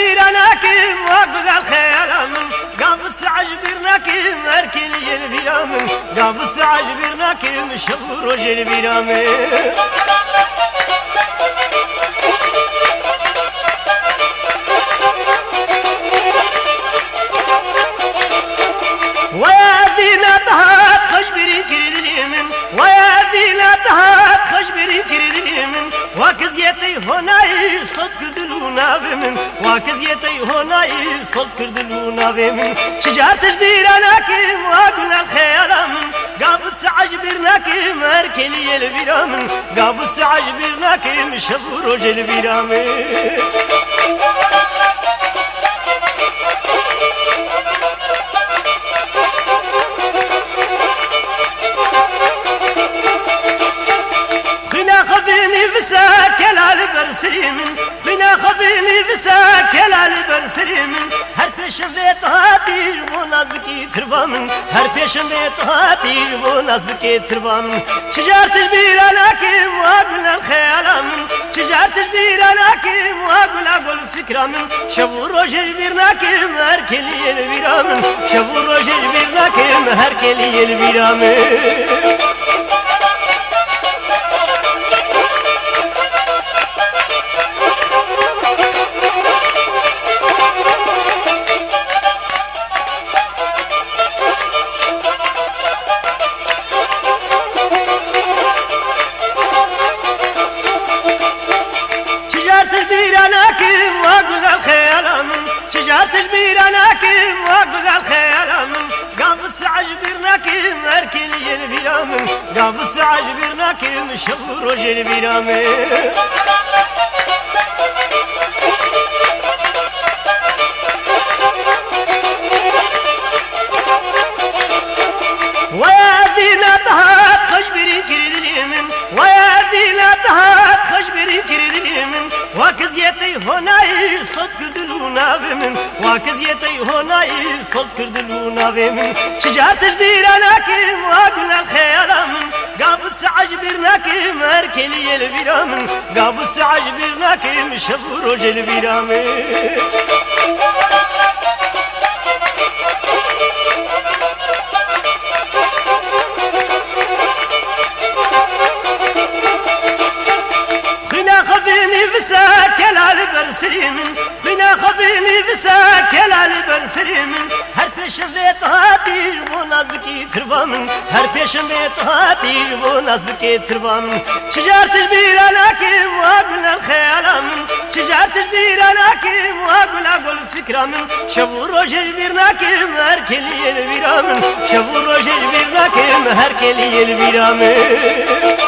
بيراناكم وقل الخيالامن قابس عجبرناكم أركلي البيرامن قابس عجبرناكم شبر وجه البيرامن ويادينا تهات خجبري كردنيمن ويادينا تهات خجبري كردنيمن وكزيتي هناي صوت كردلونا بمن وكزيتي هناي صوت كردلونا بمن شجار تجبير لكن واقول الخيال من قابس عجبرناكم أركلي البيرامن قابس عجبرناكم شبر وجه البيرامن بنا خذيني بساكل على برسريمن هر پیشم بیت هاتی و نازب کی تربامن هر پیشم بیت هاتی و نازب کی تربامن شجار تجبیر لكن واقول الخيالامن شجار تجبیر لكن واقول فكرامن شبور وجبرناكم هركلي البيرامن شبور وجبرناكم هركلي البيرامن تجبير لكن واقول الخيالامن قابس عجبرناكم أركلي البيرامن قابس عجبرناكم شبر وجه البيرامن ويادينا تهات خجبري كردنيمن ويادينا تهات خجبري كردنيمن وكزيتي هناي صوت كردلونا بمن وكزيتي هناي صوت كردلونا بمن شجار تجبير لكن واقول الخيالامن قابس عجبرناكم أركلي البيرامن قابس عجبرناكم شبر وجه البيرامن بنا خذيني بساكل على برسريمن هر پیشم بیت هاتی و نازب کی تربامن هر پیشم بیت هاتی و نازب کی تربامن شجار تجبیر لكن واقول الخيالامن شجار تجبیر لكن واقول فكرامن شبور وجبرناكم هركلي البيرامن شبور وجبرناكم هركلي البيرامن